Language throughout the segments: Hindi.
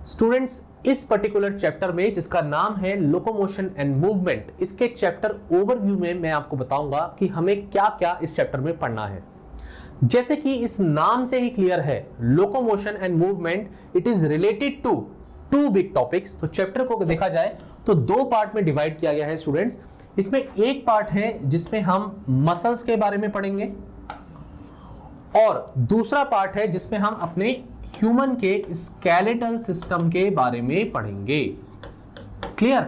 स्टूडेंट्स, इस पर्टिकुलर चैप्टर में जिसका नाम है लोकोमोशन एंड मूवमेंट, इसके चैप्टर ओवरव्यू में मैं आपको बताऊंगा कि हमें क्या क्या इस चैप्टर में पढ़ना है। जैसे कि इस नाम से ही क्लियर है, locomotion and movement, it is related to two big topics. तो चैप्टर को देखा जाए तो दो पार्ट में डिवाइड किया गया है स्टूडेंट्स। इसमें एक पार्ट है जिसमें हम मसल्स के बारे में पढ़ेंगे और दूसरा पार्ट है जिसमें हम अपने ह्यूमन के स्केलेटल सिस्टम के बारे में पढ़ेंगे। क्लियर?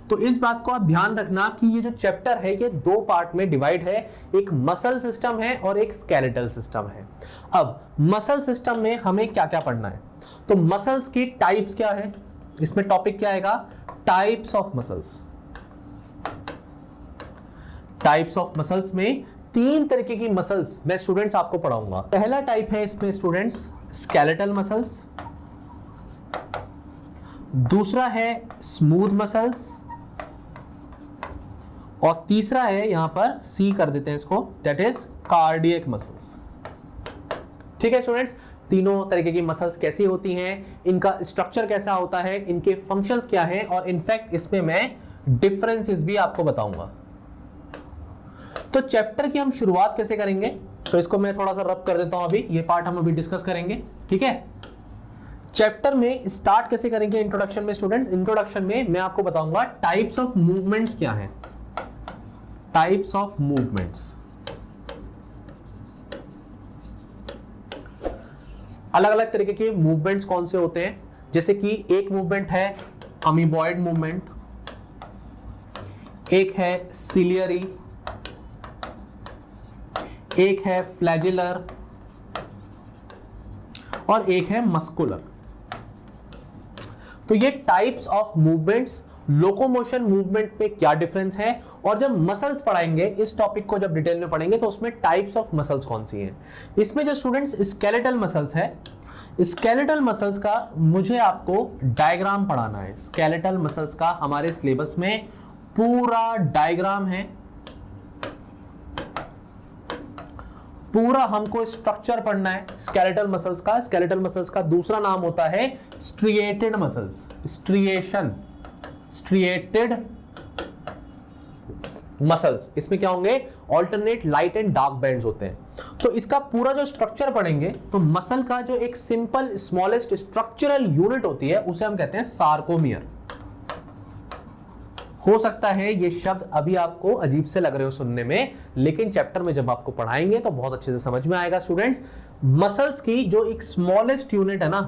तो इस बात को आप ध्यान रखना कि ये जो चैप्टर है ये दो पार्ट में डिवाइड है, एक मसल सिस्टम है और एक स्केलेटल सिस्टम है। अब मसल सिस्टम में हमें क्या क्या पढ़ना है, तो मसल्स की टाइप्स क्या है, इसमें टॉपिक क्या आएगा, types of muscles. Types of muscles में तीन तरीके की मसल्स मैं स्टूडेंट्स आपको पढ़ाऊंगा। पहला टाइप है इसमें स्टूडेंट्स स्केलेटल मसल्स, दूसरा है स्मूथ मसल्स और तीसरा है यहां पर सी कर देते हैं इसको, दैट इज कार्डियक मसल्स। ठीक है स्टूडेंट्स, तीनों तरीके की मसल्स कैसी होती हैं, इनका स्ट्रक्चर कैसा होता है, इनके फंक्शंस क्या हैं और इनफैक्ट इसमें मैं डिफरेंसेस भी आपको बताऊंगा। तो चैप्टर की हम शुरुआत कैसे करेंगे, तो इसको मैं थोड़ा सा रब कर देता हूं, अभी ये पार्ट हम अभी डिस्कस करेंगे। ठीक है, चैप्टर में स्टार्ट कैसे करेंगे इंट्रोडक्शन में स्टूडेंट्स। इंट्रोडक्शन में मैं आपको बताऊंगा टाइप्स ऑफ मूवमेंट्स क्या हैं, टाइप्स ऑफ मूवमेंट्स। अलग अलग तरीके के मूवमेंट्स कौन से होते हैं, जैसे कि एक मूवमेंट है अमीबॉइड मूवमेंट, एक है सिलियरी, एक है फ्लैजिलर और एक है मस्कुलर। तो ये types of movements, locomotion movement में क्या डिफरेंस है, और जब मसल्स पढ़ाएंगे, इस टॉपिक को जब डिटेल में पढ़ेंगे तो उसमें टाइप्स ऑफ मसल्स कौन सी हैं। इसमें जो स्टूडेंट्स स्केलेटल मसल्स है, स्केलेटल मसल्स का मुझे आपको डायग्राम पढ़ाना है। स्केलेटल मसल्स का हमारे सिलेबस में पूरा डायग्राम है, पूरा हमको स्ट्रक्चर पढ़ना है स्केलेटल मसल्स का। स्केलेटल मसल्स का दूसरा नाम होता है स्ट्रिएटेड मसल्स, स्ट्रिएटेड मसल्स। इसमें क्या होंगे, alternate light and dark bands होते हैं। तो इसका पूरा जो स्ट्रक्चर पढ़ेंगे तो मसल का जो एक सिंपल स्मॉलेस्ट स्ट्रक्चरल यूनिट होती है उसे हम कहते हैं सार्कोमियर। हो सकता है ये शब्द अभी आपको अजीब से लग रहे हो सुनने में, लेकिन चैप्टर में जब आपको पढ़ाएंगे तो बहुत अच्छे से समझ में आएगा स्टूडेंट्स। मसल्स की जो एक स्मॉलेस्ट यूनिट है ना,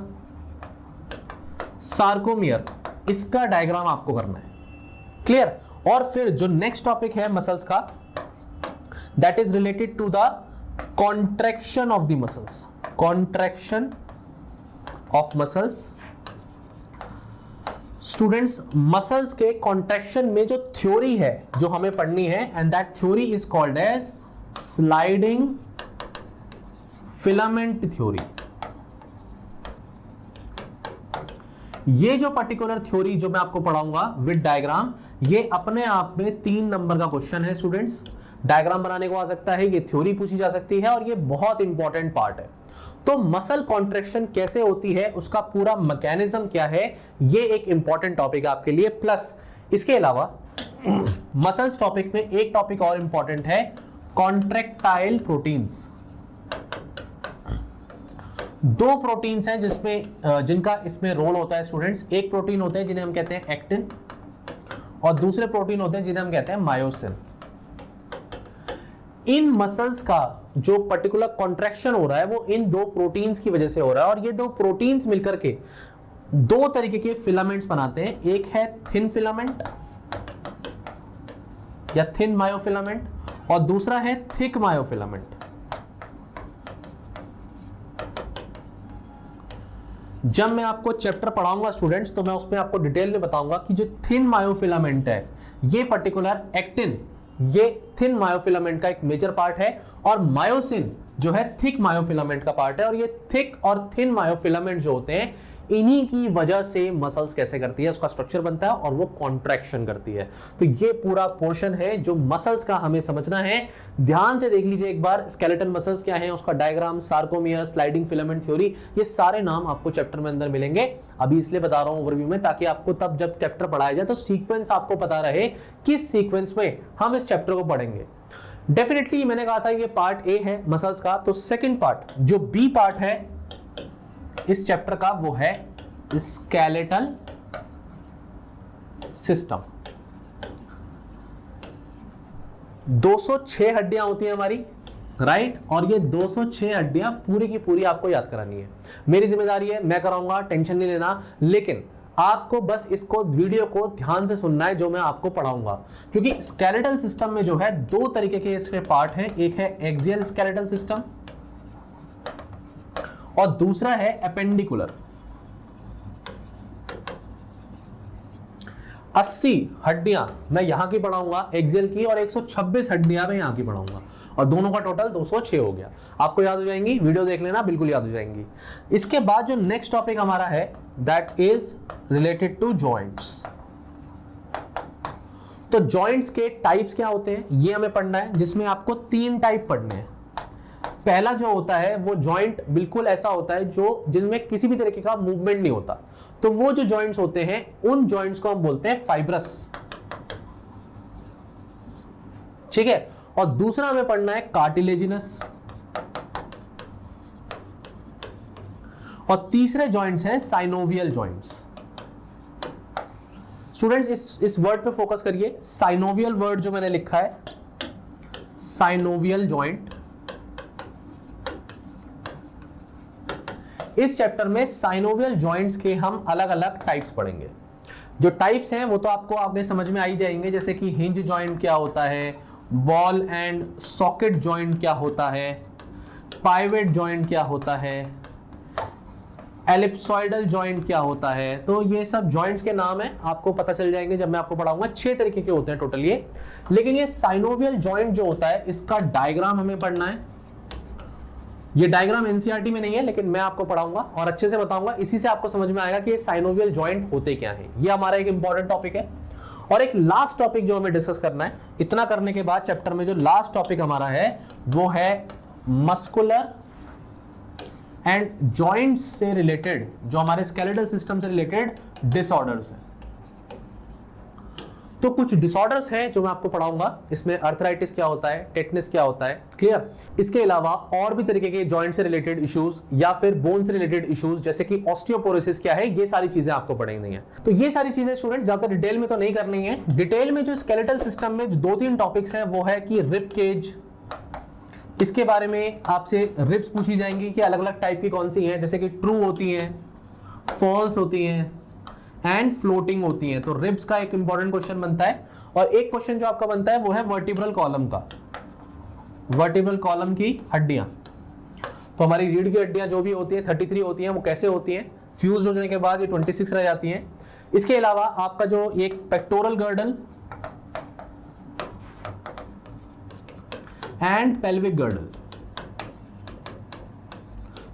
सार्कोमियर, इसका डायग्राम आपको करना है। क्लियर? और फिर जो नेक्स्ट टॉपिक है मसल्स का, that is related to the contraction of the muscles, contraction of muscles. Students, muscles के कॉन्ट्रैक्शन में जो थ्योरी है जो हमें पढ़नी है, and that theory is called as sliding filament theory. ये जो पर्टिकुलर थ्योरी जो मैं आपको पढ़ाऊंगा विद डायग्राम, ये अपने आप में 3 नंबर का क्वेश्चन है स्टूडेंट्स। डायग्राम बनाने को आ सकता है, ये थ्योरी पूछी जा सकती है और ये बहुत इंपॉर्टेंट पार्ट है। तो मसल कॉन्ट्रैक्शन कैसे होती है, उसका पूरा मैकेनिज्म क्या है, ये एक इंपॉर्टेंट टॉपिक है आपके लिए। प्लस इसके अलावा मसल्स टॉपिक में एक टॉपिक और इंपॉर्टेंट है, कॉन्ट्रैक्टाइल प्रोटीन्स। 2 प्रोटीन्स हैं जिनका इसमें रोल होता है स्टूडेंट्स। एक प्रोटीन होते हैं जिन्हें हम कहते हैं एक्टिन और दूसरे प्रोटीन होते हैं जिन्हें हम कहते हैं मायोसिन। इन मसल्स का जो पर्टिकुलर कॉन्ट्रैक्शन हो रहा है वो इन 2 प्रोटीन्स की वजह से हो रहा है, और ये 2 प्रोटीन्स मिलकर के 2 तरीके के फिलामेंट्स बनाते हैं। एक है थिन फिलामेंट या थिन मायोफिलामेंट और दूसरा है थिक मायोफिलामेंट। जब मैं आपको चैप्टर पढ़ाऊंगा स्टूडेंट्स तो मैं उसमें आपको डिटेल में बताऊंगा कि जो थिन मायोफिलामेंट है, ये पर्टिकुलर एक्टिन, ये थिन मायोफिलामेंट का एक मेजर पार्ट है, और मायोसिन जो है थिक मायोफिलामेंट का पार्ट है। और ये थिक और थिन मायोफिलामेंट जो होते हैं, इन्हीं की वजह से मसल्स कैसे करती है, उसका स्ट्रक्चर बनता है और वो कॉन्ट्रैक्शन करती है। तो ये पूरा पोर्शन है जो मसल्स का हमें समझना है। ध्यान से देख लीजिए एक बार, स्केलेटल मसल्स क्या है, उसका diagram, sarcomere, sliding filament theory, ये सारे नाम आपको चैप्टर में अंदर मिलेंगे। अभी इसलिए बता रहा हूं ओवरव्यू में, ताकि आपको तब जब चैप्टर पढ़ाया जाए तो सीक्वेंस आपको पता रहे, किस सीक्वेंस में हम इस चैप्टर को पढ़ेंगे। डेफिनेटली मैंने कहा था ये पार्ट ए है मसल्स का, तो सेकंड पार्ट जो बी पार्ट है इस चैप्टर का वो है स्केलेटल सिस्टम। 206 हड्डियां होती हैं हमारी, राइट, और ये 206 हड्डियां पूरी की पूरी आपको याद करानी है। मेरी जिम्मेदारी है, मैं कराऊंगा, टेंशन नहीं लेना, लेकिन आपको बस इसको वीडियो को ध्यान से सुनना है जो मैं आपको पढ़ाऊंगा, क्योंकि स्केलेटल सिस्टम में जो है दो तरीके के इसके पार्ट हैं, एक है एक्सियल स्केलेटल सिस्टम और दूसरा है एपेंडिकुलर। 80 हड्डियां मैं यहां की पढ़ाऊंगा एक्सियल की, और 126 हड्डियां मैं यहां की पढ़ाऊंगा, और दोनों का टोटल 206 हो गया। आपको याद हो जाएंगी, वीडियो देख लेना, बिल्कुल याद हो जाएंगी। इसके बाद जो नेक्स्ट टॉपिक हमारा है that is related to joints. तो जॉइंट्स के टाइप्स क्या होते हैं ये हमें पढ़ना है, जिसमें आपको 3 टाइप पढ़ने हैं। पहला जो होता है वो जॉइंट बिल्कुल ऐसा होता है जो जिसमें किसी भी तरीके का मूवमेंट नहीं होता, तो वो जो जॉइंट्स होते हैं उन जॉइंट्स को हम बोलते हैं फाइब्रस, ठीक है। और दूसरा हमें पढ़ना है कार्टिलेजिनस, और तीसरे जॉइंट्स हैं साइनोवियल जॉइंट्स। स्टूडेंट्स इस वर्ड पे फोकस करिए, साइनोवियल वर्ड जो मैंने लिखा है, साइनोवियल जॉइंट। इस चैप्टर में साइनोवियल जॉइंट्स के हम अलग अलग टाइप्स पढ़ेंगे। जो टाइप्स हैं वो तो आपको आगे समझ में आ ही जाएंगे, जैसे कि हिंज जॉइंट क्या होता है, बॉल एंड सॉकेट जॉइंट क्या होता है, पाइवेट जॉइंट क्या होता है, एलिप्सॉइडल जॉइंट क्या होता है। तो ये सब जॉइंट्स के नाम हैं, आपको पता चल जाएंगे जब मैं आपको पढ़ाऊंगा। 6 तरीके के होते हैं टोटल ये, लेकिन ये साइनोवियल जॉइंट जो होता है इसका डायग्राम हमें पढ़ना है। ये डायग्राम एनसीईआरटी में नहीं है, लेकिन मैं आपको पढ़ाऊंगा और अच्छे से बताऊंगा, इसी से आपको समझ में आएगा कि ये साइनोवियल जॉइंट होते क्या हैं। ये हमारा एक इंपॉर्टेंट टॉपिक है। और एक लास्ट टॉपिक जो हमें डिस्कस करना है, इतना करने के बाद चैप्टर में जो लास्ट टॉपिक हमारा है वो है मस्कुलर एंड जॉइंट्स से रिलेटेड, जो हमारे स्केलेटल सिस्टम से रिलेटेड डिसऑर्डर्स हैं। तो कुछ डिसऑर्डर्स हैं जो मैं आपको पढ़ाऊंगा, इसमें अर्थराइटिस क्या होता है, टेटनस क्या होता है, क्लियर। इसके अलावा और भी तरीके के जॉइंट से रिलेटेड इश्यूज या फिर बोन से रिलेटेड इश्यूज, जैसे कि ऑस्टियोपोरोसिस क्या है, ये सारी चीजें आपको पढ़नी है। तो ये सारी चीजें स्टूडेंट ज्यादा डिटेल में तो नहीं करनी है। डिटेल में जो स्केलेटल सिस्टम में जो 2-3 टॉपिक्स हैं वो है कि रिब केज, इसके बारे में आपसे रिब्स पूछी जाएंगी कि अलग अलग टाइप की कौन सी हैं, जैसे कि ट्रू होती हैं, फॉल्स होती हैं एंड फ्लोटिंग होती हैं। तो रिब्स का एक इंपॉर्टेंट क्वेश्चन बनता है। और एक क्वेश्चन जो आपका बनता है वो है वर्टिब्रल कॉलम का, वर्टिब्रल कॉलम की हड्डियां। तो हमारी रीढ़ की हड्डियां जो भी होती है 33 होती हैं, वो कैसे होती हैं, फ्यूज होने के बाद ये 26 रह जाती हैं। इसके अलावा आपका जो एक pectoral girdle and pelvic girdle,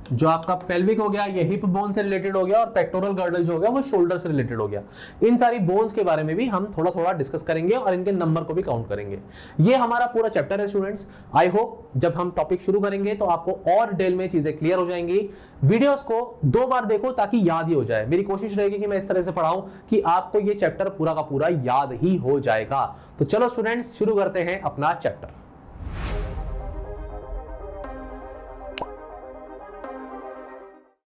जो आपका पेल्विक हो गया ये हिप बोन से रिलेटेड हो गया, और पेक्टोरल गर्डल जो हो गया वो शोल्डर से रिलेटेड हो गया। इन सारी बोन्स के बारे में भी हम थोड़ा थोड़ा डिस्कस करेंगे और इनके नंबर को भी काउंट करेंगे। ये हमारा पूरा चैप्टर है स्टूडेंट्स। आई होप जब हम टॉपिक शुरू करेंगे तो आपको और डिटेल में चीजें क्लियर हो जाएंगी। वीडियोस को 2 बार देखो ताकि याद ही हो जाए। मेरी कोशिश रहेगी कि मैं इस तरह से पढ़ाऊं कि आपको ये चैप्टर पूरा का पूरा याद ही हो जाएगा। तो चलो स्टूडेंट्स शुरू करते हैं अपना चैप्टर।